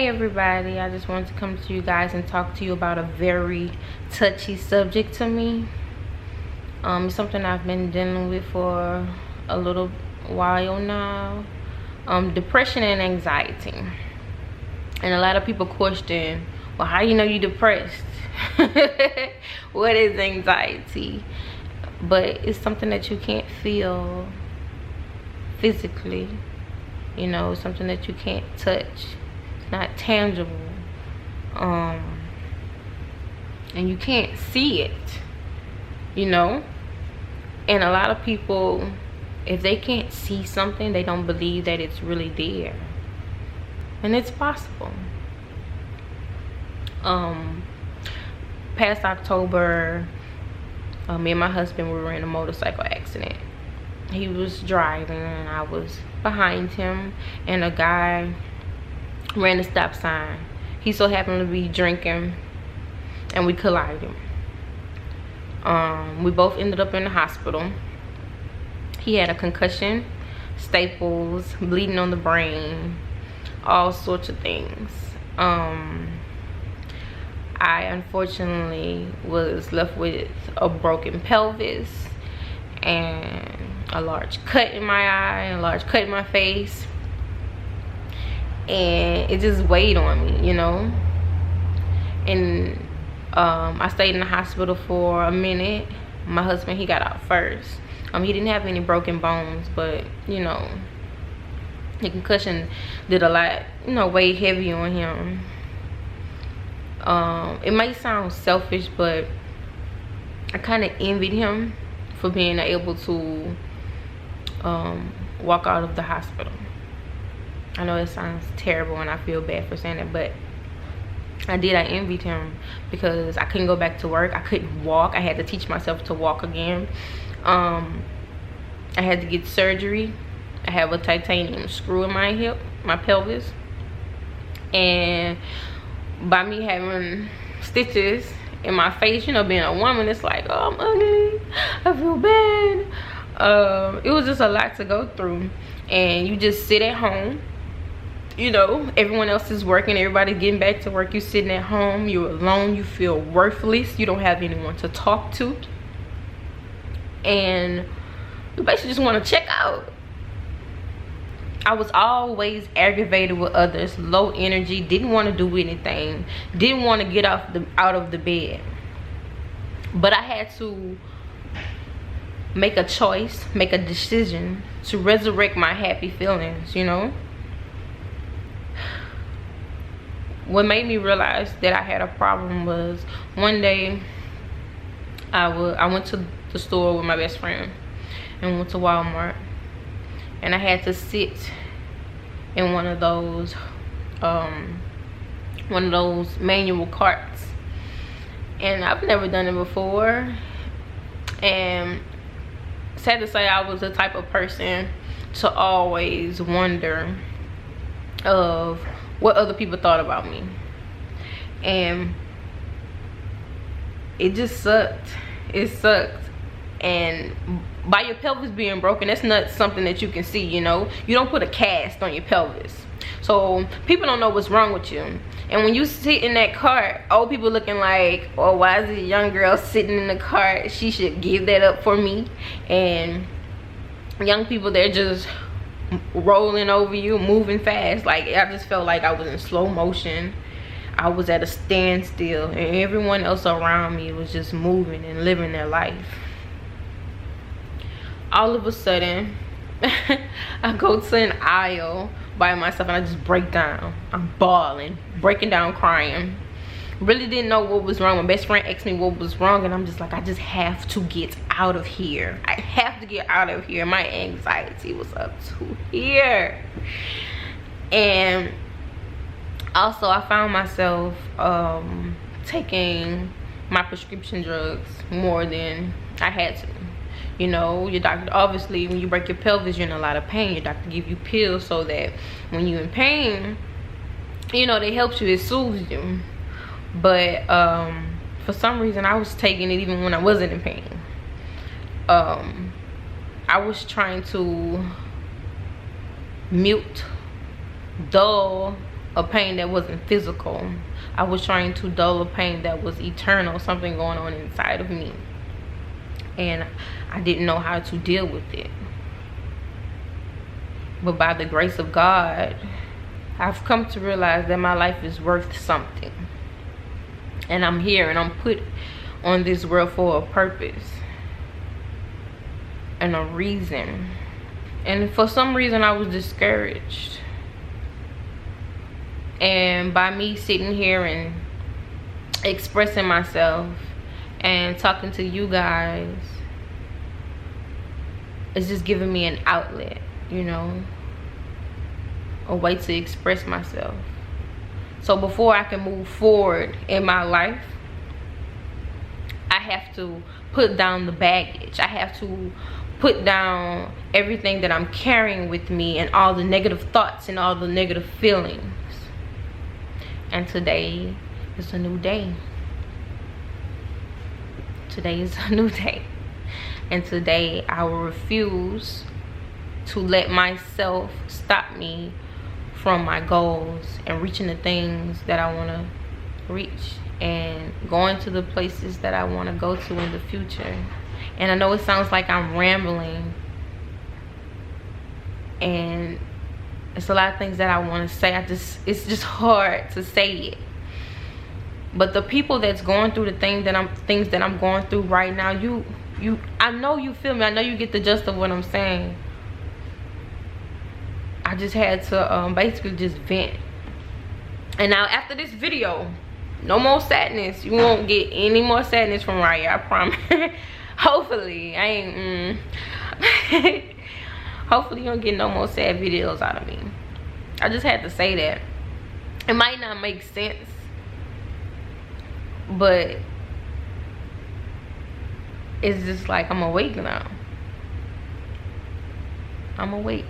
Hey everybody, I just wanted to come to you guys and talk to you about a very touchy subject to me. It's something I've been dealing with for a little while now. Depression and anxiety. And a lot of people question, well, how you know you're depressed? What is anxiety? But it's something that you can't feel physically. You know, something that you can't touch. Not tangible, and you can't see it, you know. And a lot of people, if they can't see something, they don't believe that it's really there, and it's possible. Past October, me and my husband, we were in a motorcycle accident. He was driving and I was behind him, and a guy ran a stop sign. He so happened to be drinking and we collided. We both ended up in the hospital. He had a concussion, staples, bleeding on the brain, all sorts of things. I unfortunately was left with a broken pelvis and a large cut in my eye, a large cut in my face. And it just weighed on me, you know. And I stayed in the hospital for a minute. My husband, he got out first. He didn't have any broken bones, but you know, the concussion did a lot, you know, weighed heavy on him. It might sound selfish, but I kind of envied him for being able to walk out of the hospital. I know it sounds terrible and I feel bad for saying that, but I envied him because I couldn't go back to work. I couldn't walk. I had to teach myself to walk again. I had to get surgery. I have a titanium screw in my hip, my pelvis. And by me having stitches in my face, you know, being a woman, it's like, oh, I'm ugly. I feel bad. It was just a lot to go through. And you just sit at home. You know, everyone else is working, everybody's getting back to work. You sitting at home, you're alone, you feel worthless, you don't have anyone to talk to, and you basically just want to check out. I was always aggravated with others, low energy, didn't want to do anything, didn't want to get out of the bed. But I had to make a choice, make a decision to resurrect my happy feelings, you know. What made me realize that I had a problem was one day I went to the store with my best friend and went to Walmart, and I had to sit in one of those manual carts, and I've never done it before. And sad to say, I was the type of person to always wonder of what other people thought about me, and it just sucked. It sucked. And by your pelvis being broken, that's not something that you can see, you know. You don't put a cast on your pelvis, so people don't know what's wrong with you. And when you sit in that cart, old people looking like, oh, why is this young girl sitting in the cart? She should give that up for me. And young people, they're just rolling over you, moving fast. Like, I just felt like I was in slow motion. I was at a standstill, and everyone else around me was just moving and living their life. All of a sudden, I go to an aisle by myself and I just break down. I'm bawling, breaking down, crying. Really didn't know what was wrong. My best friend asked me what was wrong, and I'm just like, I just have to get out of here. I have to get out of here. My anxiety was up to here. And also, I found myself taking my prescription drugs more than I had to. You know, your doctor, obviously, when you break your pelvis, you're in a lot of pain. Your doctor give you pills so that when you're in pain, you know, they help you, it soothes you. But for some reason, I was taking it even when I wasn't in pain. I was trying to mute, dull a pain that wasn't physical. I was trying to dull a pain that was eternal, something going on inside of me, and I didn't know how to deal with it. But by the grace of God, I've come to realize that my life is worth something, and I'm here and I'm put on this world for a purpose and a reason. And for some reason I was discouraged, and by me sitting here and expressing myself and talking to you guys, it's just giving me an outlet, you know, a way to express myself. So before I can move forward in my life, I have to put down the baggage. I have to put down everything that I'm carrying with me, and all the negative thoughts and all the negative feelings. And today is a new day. Today is a new day. And today I will refuse to let myself stop me from my goals and reaching the things that I want to reach, and going to the places that I want to go to in the future. And I know it sounds like I'm rambling, and it's a lot of things that I want to say. It's just hard to say it. But the people that's going through the things that I'm going through right now, I know you feel me. I know you get the gist of what I'm saying. I just had to basically just vent. And now after this video, no more sadness. You won't get any more sadness from Riah, I promise. Hopefully. Hopefully you don't get no more sad videos out of me. I just had to say that. It might not make sense, but it's just like I'm awake now. I'm awake.